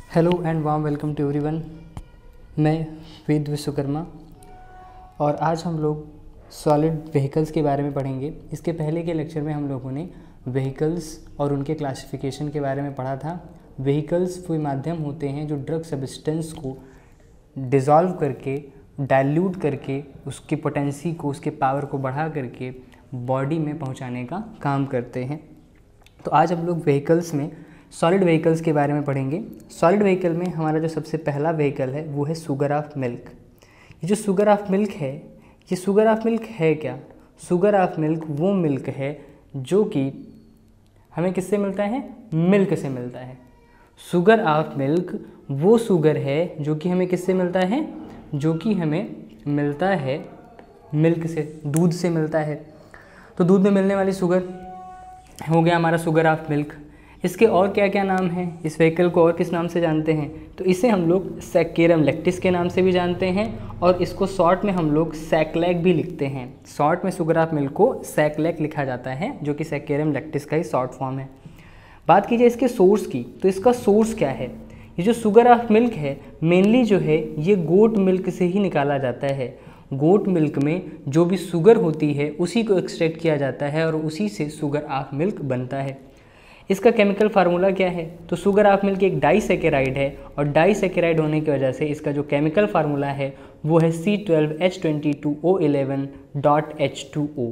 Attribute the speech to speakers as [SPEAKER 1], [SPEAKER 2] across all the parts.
[SPEAKER 1] Hello and warm welcome to everyone. मैं वेद विश्वकर्मा और आज हम लोग सॉलिड व्हीकल्स के बारे में पढ़ेंगे। इसके पहले के लेक्चर में हम लोगों ने व्हीकल्स और उनके क्लासिफिकेशन के बारे में पढ़ा था। व्हीकल्स वो माध्यम होते हैं जो ड्रग सब्सटेंस को डिज़ोल्व करके, डाइल्यूट करके, उसकी पोटेंसी को, उसके पावर को बढ़ा करके बॉडी में पहुंचाने का काम करते हैं। तो आज हम लोग व्हीकल्स में सॉलिड व्हीकल्स के बारे में पढ़ेंगे। सॉलिड व्हीकल में हमारा जो सबसे पहला व्हीकल है वो है शुगर ऑफ मिल्क। ये जो शुगर ऑफ मिल्क है, ये शुगर ऑफ मिल्क है क्या? शुगर ऑफ मिल्क वो मिल्क है जो कि हमें किससे मिलता है? मिल्क से मिलता है। शुगर ऑफ मिल्क वो शुगर है जो कि हमें किससे मिलता है? जो कि हमें मिलता है मिल्क से, दूध से मिलता है। तो दूध में मिलने वाली शुगर हो गया हमारा शुगर ऑफ मिल्क। इसके और क्या क्या नाम हैं? इस व्हीकल को और किस नाम से जानते हैं? तो इसे हम लोग सैकेरम लैक्टिस के नाम से भी जानते हैं और इसको शॉर्ट में हम लोग सैक्लैक भी लिखते हैं। शॉर्ट में शुगर ऑफ मिल्क को सैक्लैक लिखा जाता है, जो कि सैकेरम लैक्टिस का ही शॉर्ट फॉर्म है। बात कीजिए इसके सोर्स की, तो इसका सोर्स क्या है? ये जो शुगर ऑफ मिल्क है मेनली जो है ये गोट मिल्क से ही निकाला जाता है। गोट मिल्क में जो भी शुगर होती है उसी को एक्सट्रैक्ट किया जाता है और उसी से शुगर ऑफ मिल्क बनता है। इसका केमिकल फार्मूला क्या है? तो शुगर ऑफ मिल्क एक डाइसैकेराइड है और डाइसैकेराइड होने की वजह से इसका जो केमिकल फार्मूला है वो है C12H22O11.H2O।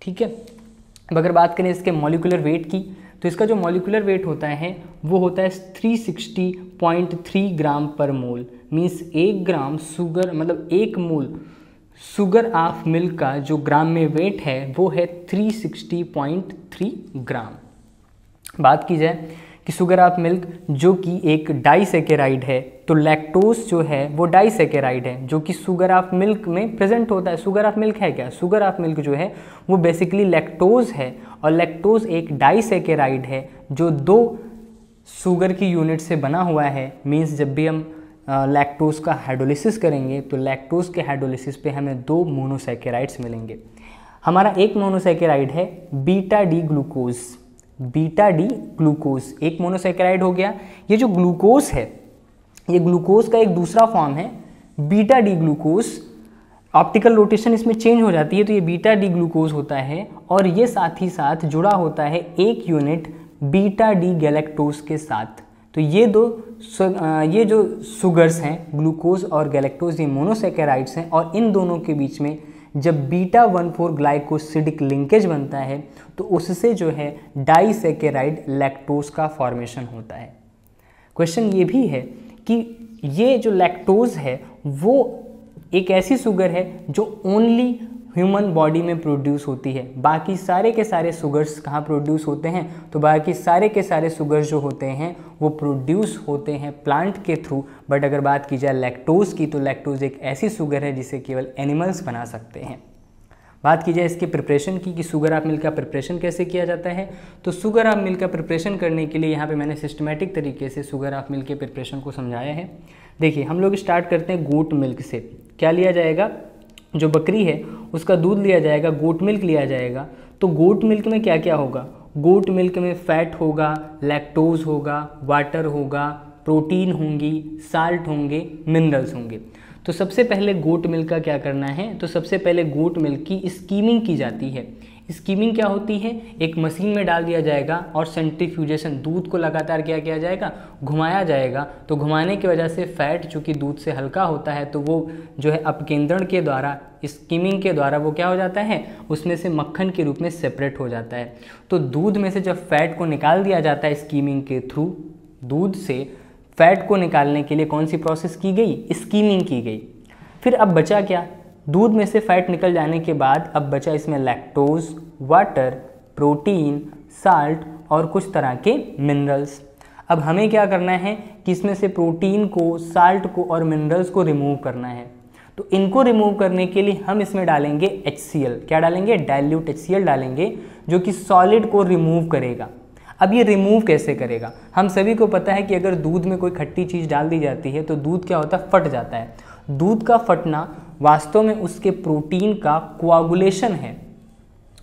[SPEAKER 1] ठीक है। अब अगर बात करें इसके मॉलिक्यूलर वेट की, तो इसका जो मॉलिक्यूलर वेट होता है वो होता है 360.3 ग्राम पर मोल। मीन्स 1 ग्राम शुगर, मतलब 1 मोल शुगर ऑफ मिल्क का जो ग्राम में वेट है वो है 360.3 ग्राम। बात की जाए कि शुगर ऑफ मिल्क जो कि एक डाइसैकेराइड है, तो लैक्टोज जो है वो डाइसैकेराइड है जो कि शुगर ऑफ मिल्क में प्रेजेंट होता है। शुगर ऑफ मिल्क है क्या? शुगर ऑफ मिल्क जो है वो बेसिकली लैक्टोज है और लैक्टोज एक डाइसैकेराइड है जो 2 शुगर की यूनिट से बना हुआ है। मीन्स जब भी हम लैक्टोज का हाइड्रोलिसिस करेंगे तो लैक्टोज के हाइड्रोलिसिस पे हमें 2 मोनोसैकेराइड्स मिलेंगे। हमारा एक मोनोसैकेराइड है beta D glucose. Beta D glucose एक मोनोसैकेराइड हो गया। ये जो ग्लूकोज है ये ग्लूकोज का एक दूसरा फॉर्म है beta D glucose. Optical rotation इसमें चेंज हो जाती है तो ये बीटा डी ग्लूकोज होता है और ये साथ ही साथ जुड़ा होता है एक यूनिट बीटा डी गैलेक्टोज के साथ। तो ये जो शुगर्स हैं ग्लूकोज और गैलेक्टोज, ये मोनोसैकेराइड्स हैं और इन दोनों के बीच में जब बीटा 1,4 ग्लाइकोसिडिक लिंकेज बनता है तो उससे जो है डाइसैकेराइड लैक्टोज का फॉर्मेशन होता है। क्वेश्चन ये भी है कि ये जो लैक्टोज है वो एक ऐसी शुगर है जो ओनली ह्यूमन बॉडी में प्रोड्यूस होती है। बाकी सारे के सारे शुगर्स कहाँ प्रोड्यूस होते हैं? तो बाकी सारे के सारे शुगर्स जो होते हैं वो प्रोड्यूस होते हैं प्लांट के थ्रू। बट अगर बात की जाए लैक्टोज की, तो लैक्टोज एक ऐसी शुगर है जिसे केवल एनिमल्स बना सकते हैं। बात की जाए इसके प्रिपरेशन की कि शुगर ऑफ मिल्क का प्रिपरेशन कैसे किया जाता है, तो शुगर ऑफ मिल्क का प्रिपरेशन करने के लिए यहाँ पे मैंने सिस्टमेटिक तरीके से शुगर ऑफ मिल्क के प्रिपरेशन को समझाया है। देखिए हम लोग स्टार्ट करते हैं गोट मिल्क से। क्या लिया जाएगा? जो बकरी है उसका दूध लिया जाएगा, गोट मिल्क लिया जाएगा। तो गोट मिल्क में क्या क्या होगा? गोट मिल्क में फैट होगा, लैक्टोज होगा, वाटर होगा, प्रोटीन होंगी, साल्ट होंगे, मिनरल्स होंगे। तो सबसे पहले गोट मिल्क का क्या करना है? तो सबसे पहले गोट मिल्क की स्कीमिंग की जाती है। स्कीमिंग क्या होती है? एक मशीन में डाल दिया जाएगा और सेंट्रीफ्यूजेशन, दूध को लगातार क्या किया जाएगा? घुमाया जाएगा। तो घुमाने की वजह से फैट चूँकि दूध से हल्का होता है तो वो जो है अपकेंद्रण के द्वारा, स्कीमिंग के द्वारा वो क्या हो जाता है? उसमें से मक्खन के रूप में सेपरेट हो जाता है। तो दूध में से जब फैट को निकाल दिया जाता है स्कीमिंग के थ्रू, दूध से फैट को निकालने के लिए कौन सी प्रोसेस की गई? स्कीमिंग की गई। फिर अब बचा क्या? दूध में से फैट निकल जाने के बाद अब बचा इसमें लैक्टोज, वाटर, प्रोटीन, साल्ट और कुछ तरह के मिनरल्स। अब हमें क्या करना है कि इसमें से प्रोटीन को, साल्ट को और मिनरल्स को रिमूव करना है। तो इनको रिमूव करने के लिए हम इसमें डालेंगे HCl। क्या डालेंगे? डाइल्यूट HCl डालेंगे जो कि सॉलिड को रिमूव करेगा। अब ये रिमूव कैसे करेगा? हम सभी को पता है कि अगर दूध में कोई खट्टी चीज़ डाल दी जाती है तो दूध क्या होता है? फट जाता है। दूध का फटना वास्तव में उसके प्रोटीन का कोआगुलेशन है।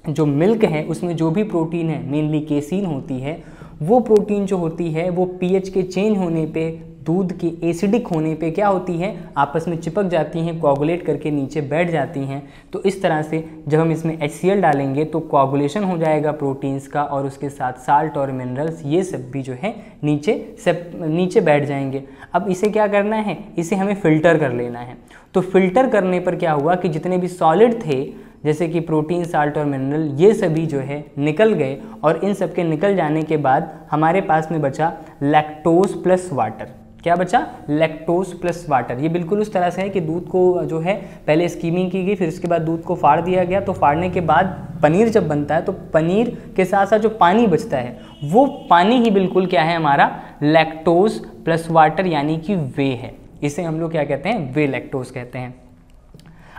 [SPEAKER 1] जो मिल्क है उसमें जो भी प्रोटीन है, मेनली केसीन होती है, वो प्रोटीन जो होती है वो पीएच के चेंज होने पे दूध के एसिडिक होने पे क्या होती हैं, आपस में चिपक जाती हैं, कोआगुलेट करके नीचे बैठ जाती हैं। तो इस तरह से जब हम इसमें HCl डालेंगे तो कोआगुलेशन हो जाएगा प्रोटीन्स का, और उसके साथ साल्ट और मिनरल्स ये सब भी जो है नीचे बैठ जाएंगे। अब इसे क्या करना है, इसे हमें फ़िल्टर कर लेना है। तो फिल्टर करने पर क्या हुआ कि जितने भी सॉलिड थे जैसे कि प्रोटीन, साल्ट और मिनरल, ये सभी जो है निकल गए, और इन सब के निकल जाने के बाद हमारे पास में बचा लैक्टोज प्लस वाटर। क्या बचा, लैक्टोज प्लस वाटर। ये बिल्कुल उस तरह से है कि दूध को जो है पहले स्कीमिंग की गई, फिर उसके बाद दूध को फाड़ दिया गया, तो फाड़ने के बाद पनीर जब बनता है तो पनीर के साथ साथ जो पानी बचता है वो पानी ही बिल्कुल क्या है, हमारा लैक्टोज प्लस वाटर यानी कि वे है। इसे हम लोग क्या कहते हैं, वे लैक्टोज कहते हैं।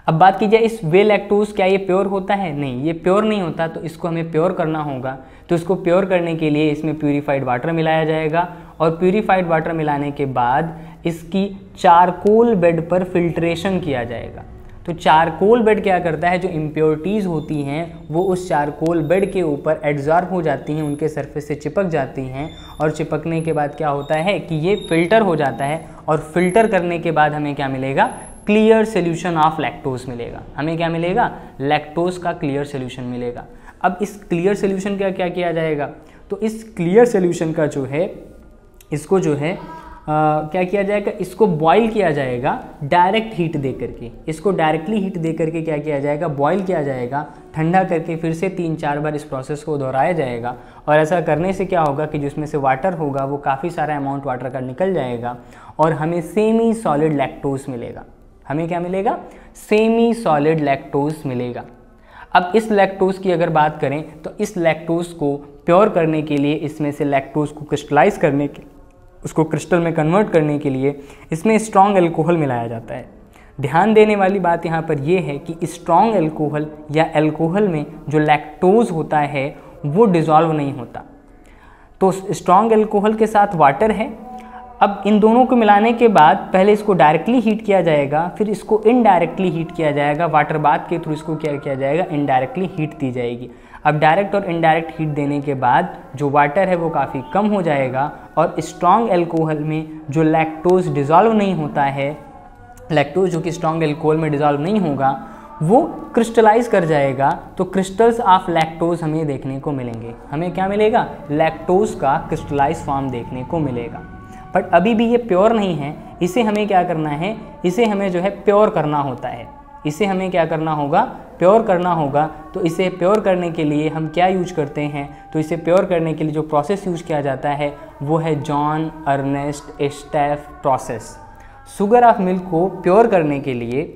[SPEAKER 1] अब बात की जाए इस वे लैक्टोज, क्या ये प्योर होता है? नहीं, ये प्योर नहीं होता, तो इसको हमें प्योर करना होगा। तो इसको प्योर करने के लिए इसमें प्यूरीफाइड वाटर मिलाया जाएगा, और प्यूरीफाइड वाटर मिलाने के बाद इसकी चारकोल बेड पर फिल्ट्रेशन किया जाएगा। तो चारकोल बेड क्या करता है, जो इम्प्योरिटीज़ होती हैं वो उस चारकोल बेड के ऊपर एब्जॉर्ब हो जाती हैं, उनके सरफेस से चिपक जाती हैं, और चिपकने के बाद क्या होता है कि ये फिल्टर हो जाता है, और फिल्टर करने के बाद हमें क्या मिलेगा, क्लियर सोल्यूशन ऑफ लैक्टोज मिलेगा। हमें क्या मिलेगा, लैक्टोज का क्लियर सोल्यूशन मिलेगा। अब इस क्लियर सोल्यूशन का क्या किया जाएगा, तो इस क्लियर सोल्यूशन का जो है, इसको जो है क्या किया जाएगा, इसको बॉईल किया जाएगा डायरेक्ट हीट दे करके। इसको डायरेक्टली हीट दे करके क्या किया जाएगा, बॉईल किया जाएगा, ठंडा करके फिर से 3-4 बार इस प्रोसेस को दोहराया जाएगा। और ऐसा करने से क्या होगा कि जिसमें से वाटर होगा वो काफ़ी सारा अमाउंट वाटर का निकल जाएगा, और हमें सेमी सॉलिड लैक्टोज मिलेगा। हमें क्या मिलेगा, सेमी सॉलिड लैक्टोज मिलेगा। अब इस लैक्टोज की अगर बात करें तो इस लैक्टोज को प्योर करने के लिए, इसमें से लैक्टोज को क्रिस्टलाइज करने के, उसको क्रिस्टल में कन्वर्ट करने के लिए इसमें स्ट्रॉन्ग अल्कोहल मिलाया जाता है। ध्यान देने वाली बात यहाँ पर यह है कि स्ट्रॉन्ग अल्कोहल या अल्कोहल में जो लैक्टोज होता है वो डिज़ोल्व नहीं होता। तो स्ट्रॉन्ग अल्कोहल के साथ वाटर है। अब इन दोनों को मिलाने के बाद पहले इसको डायरेक्टली हीट किया जाएगा, फिर इसको इनडायरेक्टली हीट किया जाएगा, वाटर बाथ के थ्रू इसको क्या किया जाएगा, इनडायरेक्टली हीट दी जाएगी। अब डायरेक्ट और इनडायरेक्ट हीट देने के बाद जो वाटर है वो काफ़ी कम हो जाएगा, और स्ट्रॉन्ग अल्कोहल में जो लैक्टोज डिज़ोल्व नहीं होता है, लैक्टोज जो कि स्ट्रॉन्ग अल्कोहल में डिज़ोल्व नहीं होगा, वो क्रिस्टलाइज कर जाएगा। तो क्रिस्टल्स ऑफ लैक्टोज हमें देखने को मिलेंगे। हमें क्या मिलेगा, लैक्टोज का क्रिस्टलाइज फॉर्म देखने को मिलेगा। बट अभी भी ये प्योर नहीं है, इसे हमें क्या करना है, इसे हमें जो है प्योर करना होता है। इसे हमें क्या करना होगा, प्योर करना होगा। तो इसे प्योर करने के लिए हम क्या यूज करते हैं, तो इसे प्योर करने के लिए जो प्रोसेस यूज किया जाता है वो है John Ernest Staff process. Sugar of milk को प्योर करने के लिए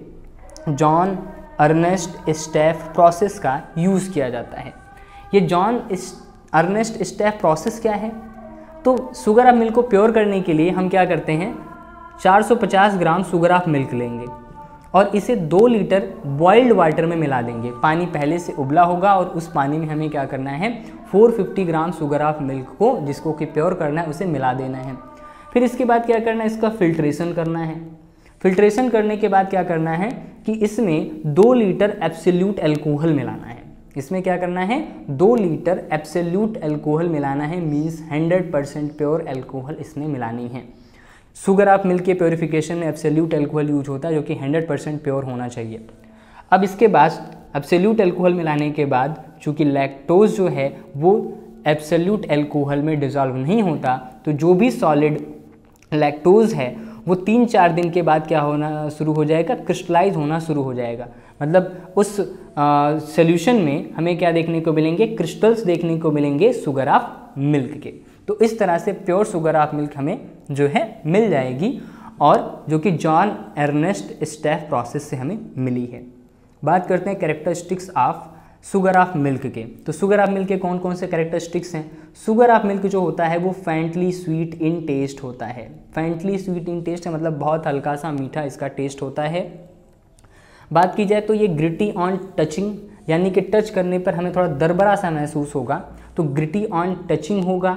[SPEAKER 1] जॉन अर्नेस्ट स्टैफ प्रोसेस का यूज़ किया जाता है। ये जॉन अर्नेस्ट स्टैफ प्रोसेस क्या है, तो शुगर ऑफ मिल्क को प्योर करने के लिए हम क्या करते हैं, 450 ग्राम शुगर ऑफ मिल्क लेंगे और इसे 2 लीटर बॉइल्ड वाटर में मिला देंगे। पानी पहले से उबला होगा और उस पानी में हमें क्या करना है, 450 ग्राम शुगर ऑफ मिल्क को, जिसको कि प्योर करना है, उसे मिला देना है। फिर इसके बाद क्या करना है, इसका फिल्ट्रेशन करना है। फिल्ट्रेशन करने के बाद क्या करना है कि इसमें 2 लीटर एब्सोल्यूट अल्कोहल मिलाना है। इसमें क्या करना है, 2 लीटर एब्सोल्यूट अल्कोहल मिलाना है, मीन्स 100% प्योर अल्कोहल इसमें मिलानी है। शुगर ऑफ मिल्क के प्योरीफिकेशन में एब्सोल्यूट अल्कोहल यूज होता है, जो कि 100% प्योर होना चाहिए। अब इसके बाद एब्सोल्यूट अल्कोहल मिलाने के बाद चूँकि लैक्टोज जो है वो एब्सोल्यूट अल्कोहल में डिज़ोल्व नहीं होता, तो जो भी सॉलिड लैक्टोज है वो 3-4 दिन के बाद क्या होना शुरू हो जाएगा, क्रिस्टलाइज होना शुरू हो जाएगा। मतलब उस सॉल्यूशन में हमें क्या देखने को मिलेंगे, क्रिस्टल्स देखने को मिलेंगे शुगर ऑफ मिल्क के। तो इस तरह से प्योर शुगर ऑफ मिल्क हमें जो है मिल जाएगी, और जो कि जॉन अर्नेस्ट स्टैफ प्रोसेस से हमें मिली है। बात करते हैं characteristics of sugar of milk के। तो शुगर ऑफ मिल्क के कौन कौन से कैरेक्टरिस्टिक्स हैं। शुगर ऑफ मिल्क जो होता है वो फैंटली स्वीट इन टेस्ट होता है। फैंटली स्वीट इन टेस्ट है, मतलब बहुत हल्का सा मीठा इसका टेस्ट होता है। बात की जाए तो ये ग्रिटी ऑन टचिंग, यानी कि टच करने पर हमें थोड़ा दरबरा सा महसूस होगा, तो ग्रिटी ऑन टचिंग होगा।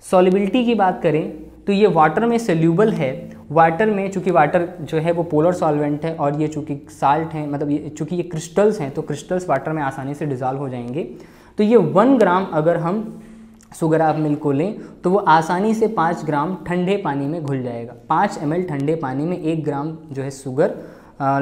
[SPEAKER 1] सॉल्युबिलिटी की बात करें तो ये वाटर में सोल्यूबल है। वाटर में, चूँकि वाटर जो है वो पोलर सॉल्वेंट है, और ये चूँकि साल्ट है, मतलब ये चूँकि ये क्रिस्टल्स हैं, तो क्रिस्टल्स वाटर में आसानी से डिज़ोल्व हो जाएंगे। तो ये 1 ग्राम अगर हम शुगर आप मिल्क को लें तो वो आसानी से 5 ग्राम ठंडे पानी में घुल जाएगा। 5 ml ठंडे पानी में 1 ग्राम जो है शुगर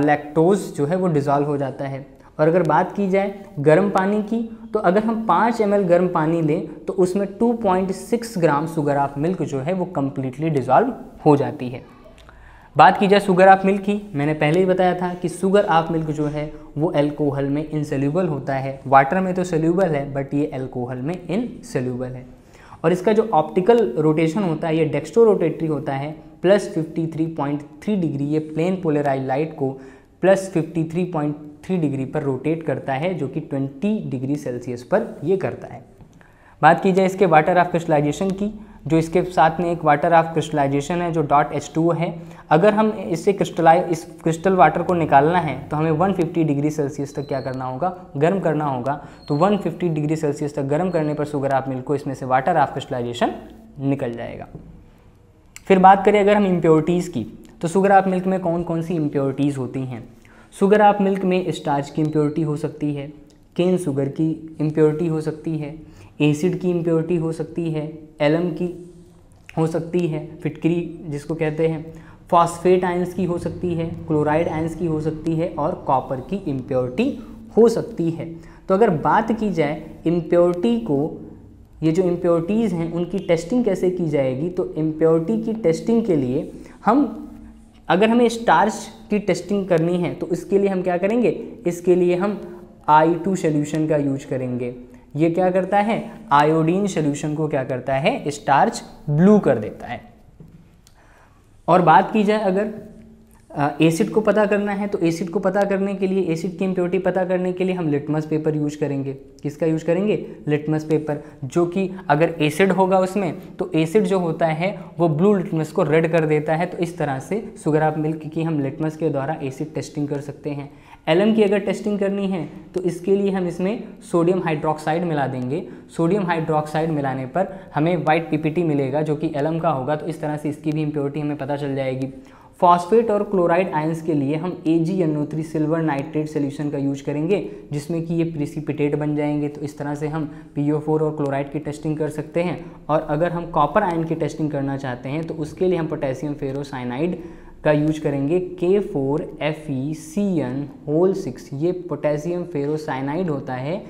[SPEAKER 1] लैक्टोज जो है वो डिज़ोल्व हो जाता है। और अगर बात की जाए गर्म पानी की, तो अगर हम 5 ml गर्म पानी लें तो उसमें 2.6 ग्राम शुगर ऑफ मिल्क जो है वो कम्प्लीटली डिज़ोल्व हो जाती है। बात की जाए शुगर ऑफ मिल्क की, मैंने पहले ही बताया था कि शुगर ऑफ मिल्क जो है वो अल्कोहल में इनसोल्यूबल होता है। वाटर में तो सोल्यूबल है बट ये अल्कोहल में इनसोल्यूबल है। और इसका जो ऑप्टिकल रोटेशन होता है ये डेक्स्ट्रो रोटेटरी होता है +53.3 डिग्री। ये प्लेन पोलराइज लाइट को +53.3 डिग्री पर रोटेट करता है, जो कि 20 डिग्री सेल्सियस पर ये करता है। बात की जाए इसके वाटर ऑफ क्रिस्टलाइजेशन की, जो इसके साथ में एक वाटर ऑफ क्रिस्टलाइजेशन है जो .H2O है। अगर हम इस क्रिस्टल वाटर को निकालना है तो हमें 150 डिग्री सेल्सियस तक क्या करना होगा, गर्म करना होगा। तो 150 डिग्री सेल्सियस तक गर्म करने पर शुगर ऑफ मिल्क को इसमें से वाटर ऑफ क्रिस्टलाइजेशन निकल जाएगा। फिर बात करें अगर हम इम्प्योरिटीज़ की, तो शुगर ऑफ मिल्क में कौन कौन सी इम्प्योरिटीज़ होती हैं। शुगर ऑफ मिल्क में स्टार्च की इम्प्योरिटी हो सकती है, केन शुगर की इम्प्योरिटी हो सकती है, एसिड की इम्प्योरिटी हो सकती है, एलम की हो सकती है, फिटकरी जिसको कहते हैं, फॉस्फेट आयंस की हो सकती है, क्लोराइड आयंस की हो सकती है और कॉपर की इम्प्योरिटी हो सकती है। तो अगर बात की जाए इम्प्योरिटी को, ये जो इम्प्योरिटीज़ हैं उनकी टेस्टिंग कैसे की जाएगी, तो इम्प्योरिटी की टेस्टिंग के लिए अगर हमें स्टार्च की टेस्टिंग करनी है तो इसके लिए हम क्या करेंगे, इसके लिए हम I2 सोल्यूशन का यूज करेंगे। ये क्या करता है, आयोडीन सोल्यूशन को क्या करता है, स्टार्च ब्लू कर देता है। और बात की जाए अगर एसिड को पता करना है, तो एसिड को पता करने के लिए, एसिड की इम्प्योरिटी पता करने के लिए हम लिटमस पेपर यूज करेंगे। किसका यूज करेंगे, लिटमस पेपर, जो कि अगर एसिड होगा उसमें तो एसिड जो होता है वो ब्लू लिटमस को रेड कर देता है। तो इस तरह से शुगर ऑफ मिल्क की हम लिटमस के द्वारा एसिड टेस्टिंग कर सकते हैं। एलम की अगर टेस्टिंग करनी है तो इसके लिए हम इसमें सोडियम हाइड्रोक्साइड मिला देंगे। सोडियम हाइड्रोक्साइड मिलाने पर हमें वाइट पीपीटी मिलेगा जो कि एलम का होगा। तो इस तरह से इसकी भी इम्प्योरिटी हमें पता चल जाएगी। फॉस्फेट और क्लोराइड आयंस के लिए हम AgNO3 सिल्वर नाइट्रेट सोल्यूशन का यूज करेंगे, जिसमें कि ये प्रेसिपिटेट बन जाएंगे। तो इस तरह से हम PO4 और क्लोराइड की टेस्टिंग कर सकते हैं। और अगर हम कॉपर आयन की टेस्टिंग करना चाहते हैं तो उसके लिए हम पोटेशियम फेरोसाइनाइड का यूज करेंगे, K4FeCN6। ये पोटेशियम फेरोसाइनाइड होता है।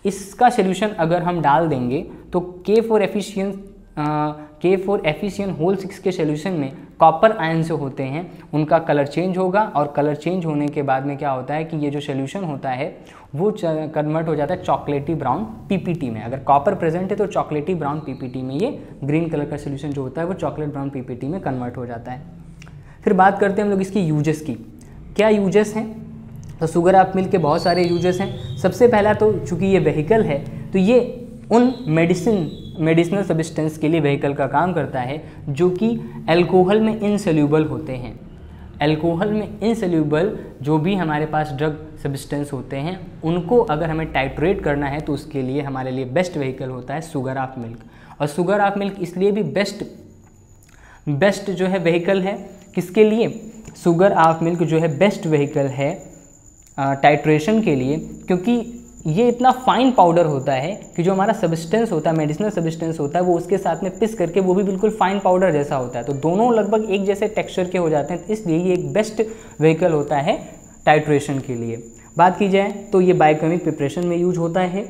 [SPEAKER 1] इसका सोल्यूशन अगर हम डाल देंगे तो K4FeCN6 के सोल्यूशन में कॉपर आयन जो होते हैं उनका कलर चेंज होगा। और कलर चेंज होने के बाद में क्या होता है कि ये जो सोल्यूशन होता है वो कन्वर्ट हो जाता है चॉकलेटी ब्राउन पीपीटी में। अगर कॉपर प्रेजेंट है तो चॉकलेटी ब्राउन पीपीटी में ये ग्रीन कलर का सोल्यूशन जो होता है वो चॉकलेट ब्राउन पीपीटी में कन्वर्ट हो जाता है। फिर बात करते हैं हम लोग इसकी यूजेस की। क्या यूजेस हैं, तो शुगर ऑफ मिल्क के बहुत सारे यूजेस हैं। सबसे पहला तो चूँकि ये व्हीकल है तो ये उन मेडिसिनल सब्सटेंस के लिए व्हीकल का काम करता है जो कि अल्कोहल में इनसोल्यूबल होते हैं। अल्कोहल में इनसोल्यूबल जो भी हमारे पास ड्रग सब्सटेंस होते हैं उनको अगर हमें टाइट्रेट करना है तो उसके लिए हमारे लिए बेस्ट व्हीकल होता है शुगर ऑफ मिल्क। और शुगर ऑफ मिल्क इसलिए भी बेस्ट जो है व्हीकल है, किसके लिए, शुगर ऑफ मिल्क जो है बेस्ट व्हीकल है टाइट्रेशन के लिए, क्योंकि ये इतना फाइन पाउडर होता है कि जो हमारा सब्सटेंस होता है, मेडिसिनल सब्सटेंस होता है, वो उसके साथ में पिस करके वो भी बिल्कुल फाइन पाउडर जैसा होता है। तो दोनों लगभग एक जैसे टेक्सचर के हो जाते हैं, इसलिए ये एक बेस्ट व्हीकल होता है टाइट्रेशन के लिए। बात की जाए तो ये बायोकेमिक प्रिपरेशन में यूज होता है।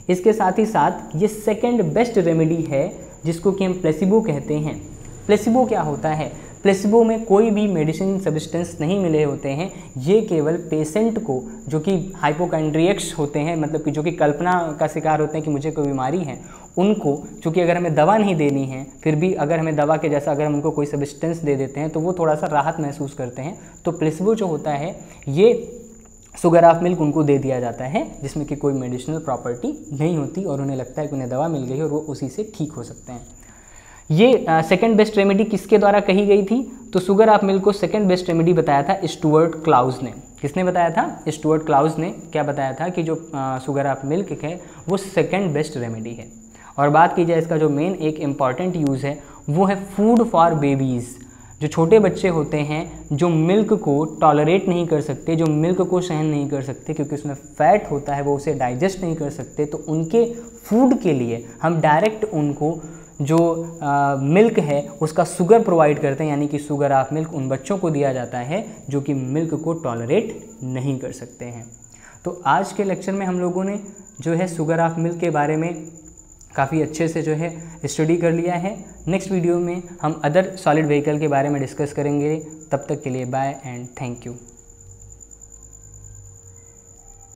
[SPEAKER 1] इसके साथ ही साथ ये सेकेंड बेस्ट रेमेडी है जिसको कि हम प्लेसिबो कहते हैं। प्लेसिबो क्या होता है, प्लेसिबो में कोई भी मेडिसिन सब्सटेंस नहीं मिले होते हैं। ये केवल पेशेंट को जो कि हाइपोकॉन्ड्रियक्स होते हैं, मतलब कि जो कि कल्पना का शिकार होते हैं कि मुझे कोई बीमारी है, उनको चूँकि अगर हमें दवा नहीं देनी है फिर भी अगर हमें दवा के जैसा अगर हम उनको कोई सब्सटेंस दे देते हैं तो वो थोड़ा सा राहत महसूस करते हैं। तो प्लेसिबो जो होता है ये शुगर ऑफ मिल्क उनको दे दिया जाता है जिसमें कि कोई मेडिसिनल प्रॉपर्टी नहीं होती और उन्हें लगता है कि उन्हें दवा मिल गई और वो उसी से ठीक हो सकते हैं। ये सेकंड बेस्ट रेमेडी किसके द्वारा कही गई थी, तो शुगर ऑफ मिल्क को सेकंड बेस्ट रेमेडी बताया था स्टुअर्ट क्लाउज ने। किसने बताया था, स्टुअर्ट क्लाउज ने क्या बताया था कि जो शुगर ऑफ मिल्क है वो सेकंड बेस्ट रेमेडी है। और बात की जाए इसका जो मेन एक इम्पॉर्टेंट यूज़ है वो है फूड फॉर बेबीज़। जो छोटे बच्चे होते हैं जो मिल्क को टॉलरेट नहीं कर सकते, जो मिल्क को सहन नहीं कर सकते क्योंकि उसमें फ़ैट होता है, वो उसे डाइजेस्ट नहीं कर सकते, तो उनके फूड के लिए हम डायरेक्ट उनको जो मिल्क है उसका शुगर प्रोवाइड करते हैं, यानी कि शुगर ऑफ मिल्क उन बच्चों को दिया जाता है जो कि मिल्क को टॉलरेट नहीं कर सकते हैं। तो आज के लेक्चर में हम लोगों ने जो है शुगर ऑफ मिल्क के बारे में काफ़ी अच्छे से जो है स्टडी कर लिया है। नेक्स्ट वीडियो में हम अदर सॉलिड व्हीकल के बारे में डिस्कस करेंगे। तब तक के लिए बाय एंड थैंक यू।